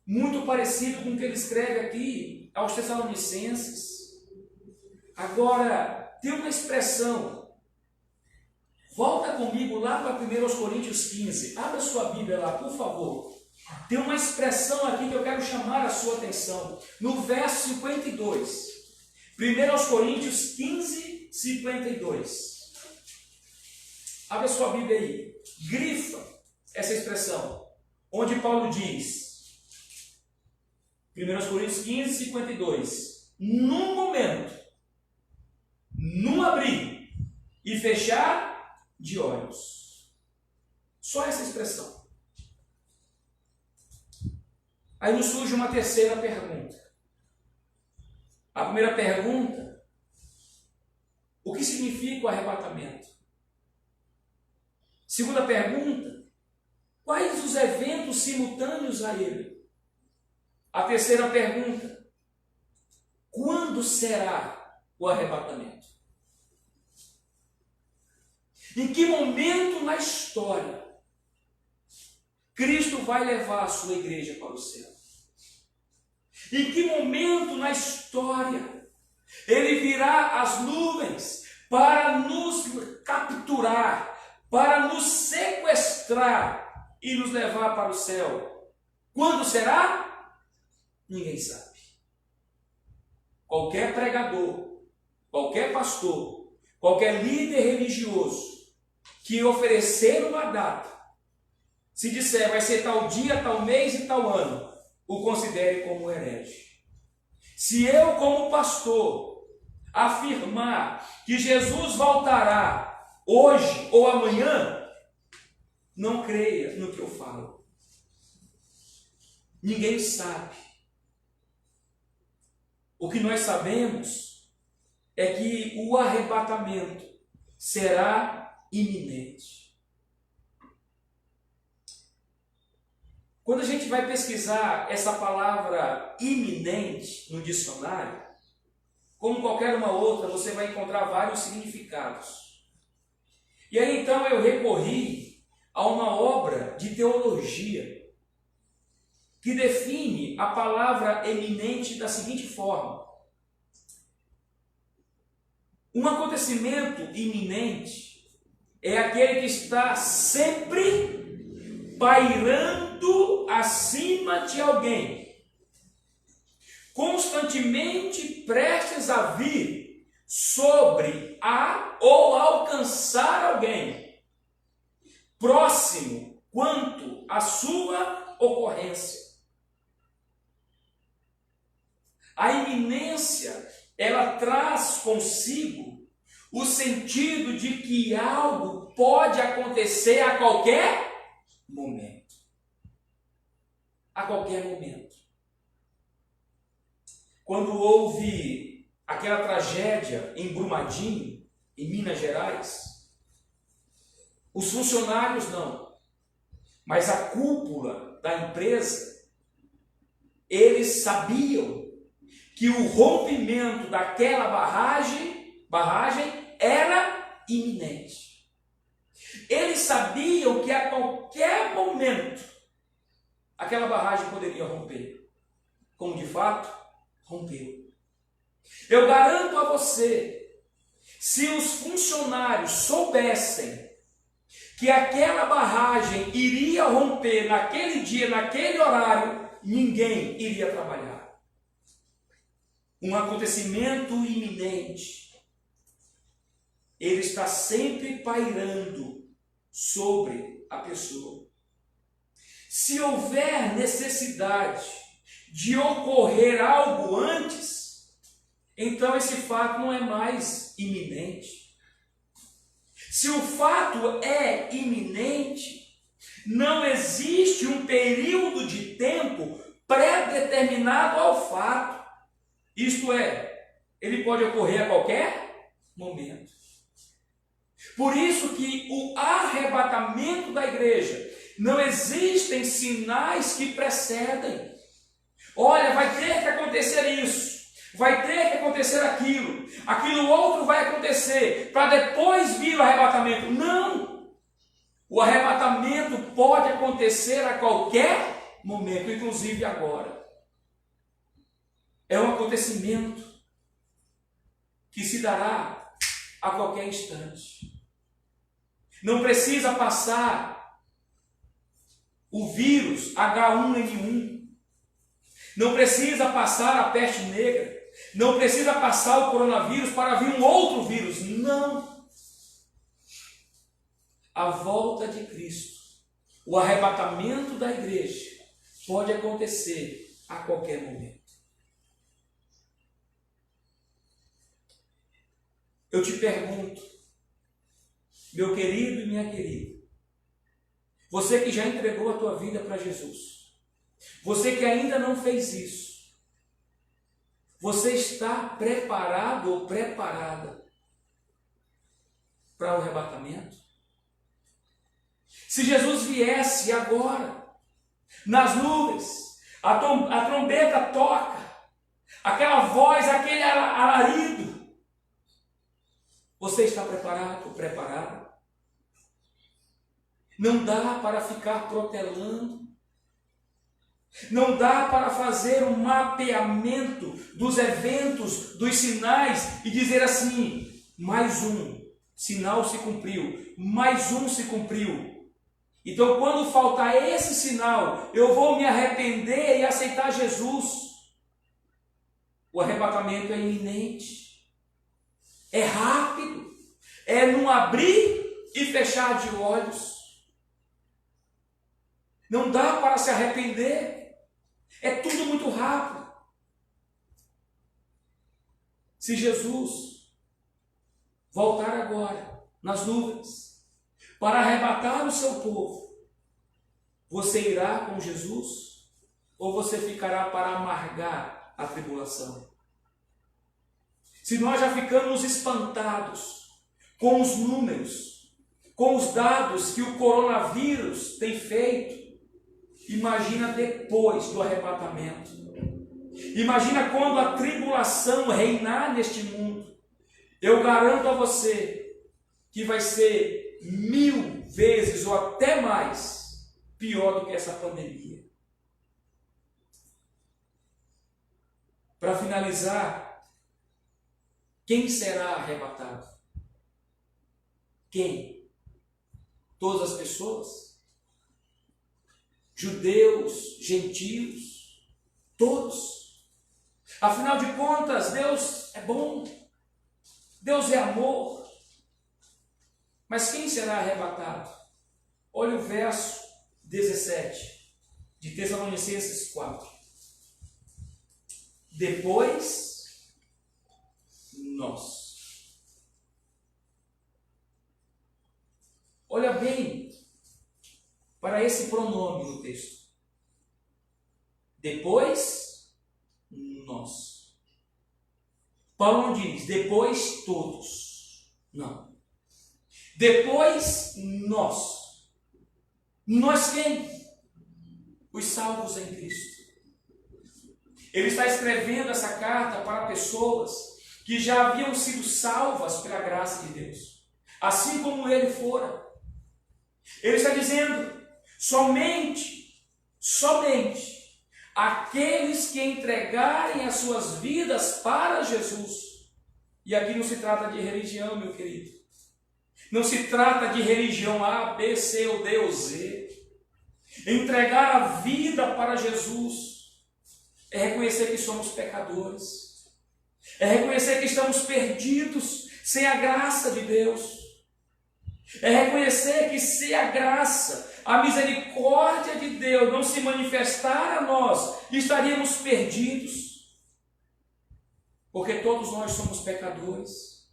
Muito parecido com o que ele escreve aqui aos Tessalonicenses. Agora, tem uma expressão. Volta comigo lá para 1 Coríntios 15. Abra sua Bíblia lá, por favor. Tem uma expressão aqui que eu quero chamar a sua atenção. No verso 52. 1 Coríntios 15, 52. Abra sua Bíblia aí. Grifa essa expressão. Onde Paulo diz. 1 Coríntios 15, 52. Num momento, num abrir e fechar de olhos. Só essa expressão. Aí nos surge uma terceira pergunta. A primeira pergunta: o que significa o arrebatamento? Segunda pergunta: quais os eventos simultâneos a ele? A terceira pergunta: quando será o arrebatamento? Em que momento na história Cristo vai levar a sua igreja para o céu? Em que momento na história Ele virá às nuvens para nos capturar, para nos sequestrar e nos levar para o céu? Quando será? Ninguém sabe. Qualquer pregador, qualquer pastor, qualquer líder religioso que oferecer uma data, se disser vai ser tal dia, tal mês e tal ano, o considere como herege. Se eu, como pastor, afirmar que Jesus voltará hoje ou amanhã, não creia no que eu falo. Ninguém sabe. O que nós sabemos é que o arrebatamento será iminente. Quando a gente vai pesquisar essa palavra iminente no dicionário, como qualquer uma outra, você vai encontrar vários significados. E aí então eu recorri a uma obra de teologia que define a palavra eminente da seguinte forma: um acontecimento iminente é aquele que está sempre pairando acima de alguém, constantemente prestes a vir sobre ou alcançar alguém, próximo quanto à sua ocorrência. A iminência, ela traz consigo o sentido de que algo pode acontecer a qualquer momento. A qualquer momento. Quando houve aquela tragédia em Brumadinho, em Minas Gerais, os funcionários não, mas a cúpula da empresa, eles sabiam que o rompimento daquela barragem era iminente. Eles sabiam que a qualquer momento aquela barragem poderia romper, como de fato rompeu. Eu garanto a você, se os funcionários soubessem que aquela barragem iria romper naquele dia, naquele horário, ninguém iria trabalhar. Um acontecimento iminente, ele está sempre pairando sobre a pessoa. Se houver necessidade de ocorrer algo antes, então esse fato não é mais iminente. Se o fato é iminente, não existe um período de tempo pré-determinado ao fato. Isto é, ele pode ocorrer a qualquer momento. Por isso que o arrebatamento da igreja, não existem sinais que precedem. Olha, vai ter que acontecer isso, vai ter que acontecer aquilo outro vai acontecer, para depois vir o arrebatamento. Não! O arrebatamento pode acontecer a qualquer momento, inclusive agora. É um acontecimento que se dará a qualquer instante. Não precisa passar o vírus H1N1. Não precisa passar a peste negra. Não precisa passar o coronavírus para vir um outro vírus. Não. A volta de Cristo, o arrebatamento da igreja, pode acontecer a qualquer momento. Eu te pergunto, meu querido e minha querida, você que já entregou a tua vida para Jesus, você que ainda não fez isso, você está preparado ou preparada para o arrebatamento? Se Jesus viesse agora, nas nuvens, a trombeta toca, aquela voz, aquele alarido, você está preparado ou preparada? Não dá para ficar protelando. Não dá para fazer um mapeamento dos eventos, dos sinais e dizer assim, mais um sinal se cumpriu, mais um se cumpriu. Então quando faltar esse sinal, eu vou me arrepender e aceitar Jesus. O arrebatamento é iminente. É rápido, é num abrir e fechar de olhos. Não dá para se arrepender, é tudo muito rápido. Se Jesus voltar agora nas nuvens para arrebatar o seu povo, você irá com Jesus ou você ficará para amargar a tribulação? Se nós já ficamos espantados com os números, com os dados que o coronavírus tem feito, Imagina depois do arrebatamento. Imagina quando a tribulação reinar neste mundo. Eu garanto a você que vai ser 1000 vezes ou até mais pior do que essa pandemia. Para finalizar, quem será arrebatado? Quem? Todas as pessoas? Judeus, gentios, todos. Afinal de contas, Deus é bom, Deus é amor. Mas quem será arrebatado? Olha o verso 17 de Tessalonicenses 4. Depois, nós. Olha bem para esse pronome no texto. Depois, nós. Paulo não diz, depois todos. Não. Depois, nós. Nós quem? Os salvos em Cristo. Ele está escrevendo essa carta para pessoas que já haviam sido salvas pela graça de Deus, assim como ele fora. Ele está dizendo, somente aqueles que entregarem as suas vidas para Jesus. E aqui não se trata de religião, meu querido. Não se trata de religião A, B, C ou D ou Z. Entregar a vida para Jesus é reconhecer que somos pecadores. É reconhecer que estamos perdidos sem a graça de Deus. É reconhecer que se a graça, a misericórdia de Deus não se manifestar a nós, estaríamos perdidos. Porque todos nós somos pecadores.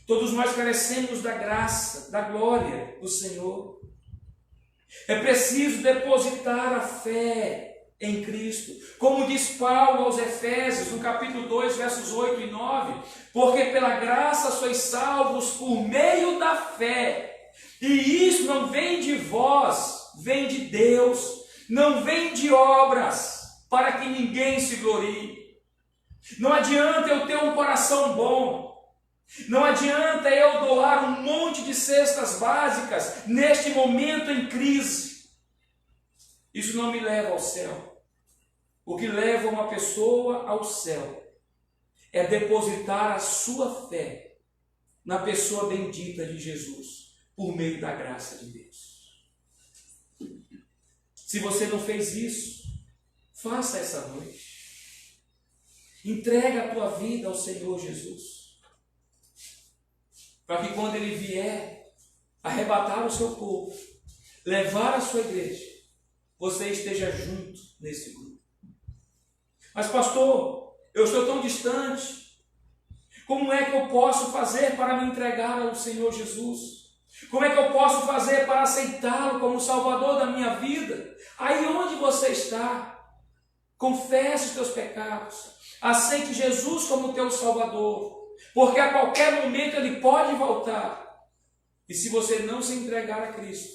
Todos nós carecemos da graça, da glória do Senhor. É preciso depositar a fé em Cristo. Como diz Paulo aos Efésios, no capítulo 2, versos 8 e 9, porque pela graça sois salvos por meio da fé. E isso não vem de vós, vem de Deus. Não vem de obras, para que ninguém se glorie. Não adianta eu ter um coração bom. Não adianta eu doar um monte de cestas básicas neste momento em crise. Isso não me leva ao céu. O que leva uma pessoa ao céu é depositar a sua fé na pessoa bendita de Jesus, por meio da graça de Deus. Se você não fez isso, faça essa noite. Entrega a tua vida ao Senhor Jesus. Para que quando Ele vier arrebatar o seu povo, levar a sua igreja, você esteja junto nesse grupo. Mas pastor, eu estou tão distante. Como é que eu posso fazer para me entregar ao Senhor Jesus? Como é que eu posso fazer para aceitá-lo como Salvador da minha vida? Aí onde você está, confesse os teus pecados. Aceite Jesus como teu Salvador. Porque a qualquer momento Ele pode voltar. E se você não se entregar a Cristo,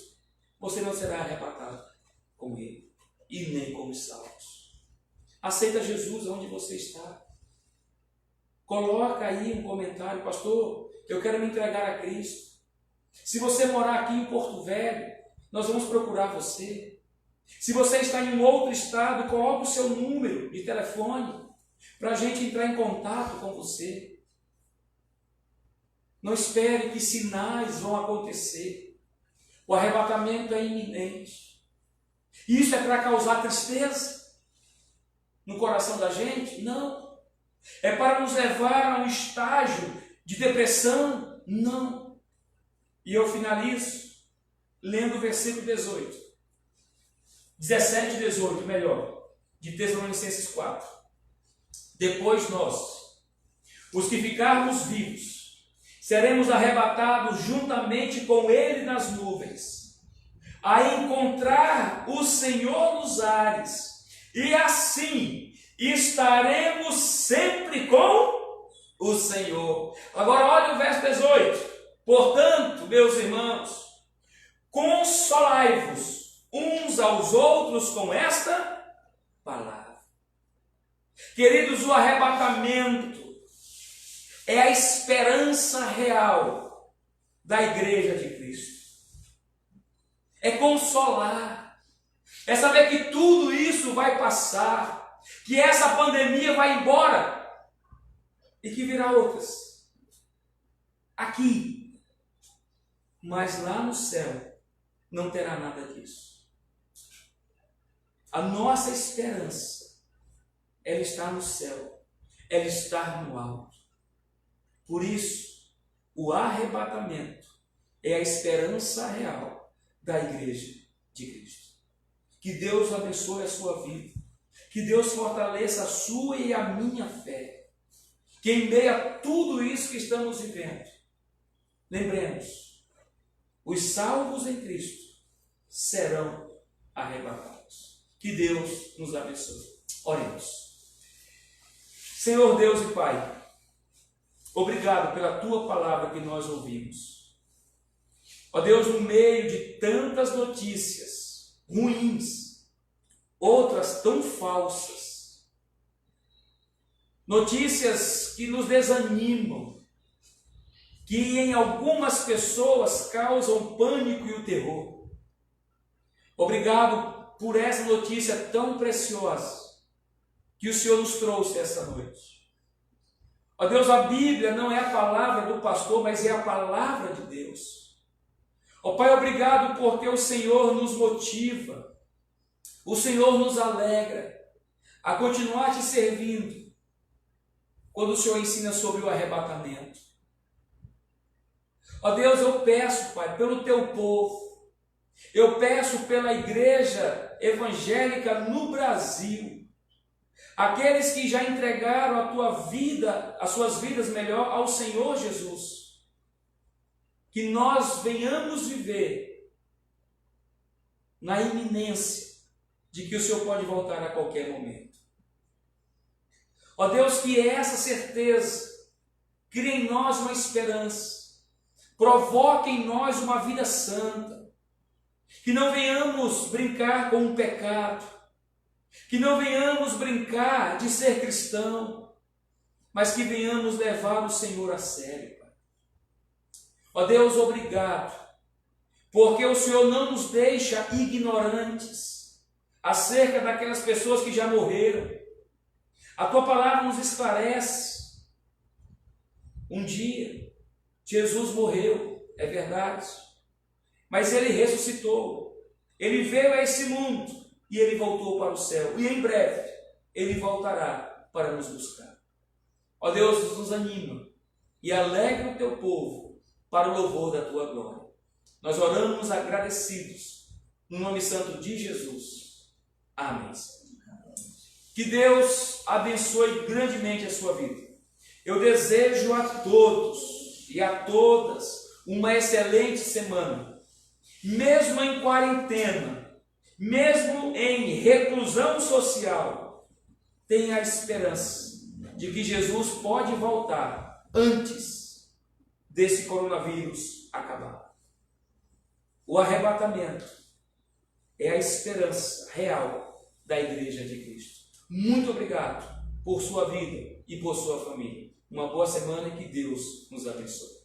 você não será arrebatado com Ele. E nem como salvos. Aceita Jesus onde você está. Coloca aí um comentário, pastor, eu quero me entregar a Cristo. Se você morar aqui em Porto Velho, nós vamos procurar você. Se você está em um outro estado, coloque o seu número de telefone para a gente entrar em contato com você. Não espere que sinais vão acontecer. O arrebatamento é iminente. Isso é para causar tristeza no coração da gente? Não. É para nos levar a um estágio de depressão? Não. E eu finalizo lendo o versículo 17 e 18, melhor, de Tessalonicenses 4. Depois nós, os que ficarmos vivos, seremos arrebatados juntamente com Ele nas nuvens, a encontrar o Senhor nos ares. E assim estaremos sempre com o Senhor. Agora olha o verso 18. Portanto, meus irmãos, consolai-vos uns aos outros com esta palavra. Queridos, o arrebatamento é a esperança real da igreja de Cristo. É consolar, é saber que tudo isso vai passar, que essa pandemia vai embora e que virá outras aqui, mas lá no céu não terá nada disso. A nossa esperança, ela está no céu, ela está no alto. Por isso, o arrebatamento é a esperança real da igreja de Cristo. Que Deus abençoe a sua vida, que Deus fortaleça a sua e a minha fé, que em meio a tudo isso que estamos vivendo, lembremos, os salvos em Cristo serão arrebatados. Que Deus nos abençoe. Oremos. Senhor Deus e Pai, obrigado pela Tua palavra que nós ouvimos. Ó Deus, no meio de tantas notícias ruins, outras tão falsas, notícias que nos desanimam, que em algumas pessoas causam pânico e o terror. Obrigado por essa notícia tão preciosa que o Senhor nos trouxe essa noite. Ó Deus, a Bíblia não é a palavra do pastor, mas é a palavra de Deus. Ó Pai, obrigado porque o Senhor nos motiva, o Senhor nos alegra a continuar te servindo quando o Senhor ensina sobre o arrebatamento. Ó Deus, eu peço, Pai, pelo teu povo, eu peço pela igreja evangélica no Brasil, aqueles que já entregaram a tua vida, as suas vidas melhor ao Senhor Jesus, que nós venhamos viver na iminência de que o Senhor pode voltar a qualquer momento. Ó Deus, que essa certeza crie em nós uma esperança, provoque em nós uma vida santa, que não venhamos brincar com o pecado, que não venhamos brincar de ser cristão, mas que venhamos levar o Senhor a sério, Pai. Ó Deus, obrigado, porque o Senhor não nos deixa ignorantes acerca daquelas pessoas que já morreram. A tua palavra nos esclarece. Um dia, Jesus morreu, é verdade, mas ele ressuscitou, ele veio a esse mundo e ele voltou para o céu, e em breve ele voltará para nos buscar. Ó Deus, nos anima e alegra o teu povo para o louvor da tua glória. Nós oramos agradecidos no nome santo de Jesus. Amém. Que Deus abençoe grandemente a sua vida. Eu desejo a todos e a todas uma excelente semana, mesmo em quarentena, mesmo em reclusão social. Tenha a esperança de que Jesus pode voltar antes desse coronavírus acabar. O arrebatamento é a esperança real da igreja de Cristo. Muito obrigado por sua vida e por sua família. Uma boa semana e que Deus nos abençoe.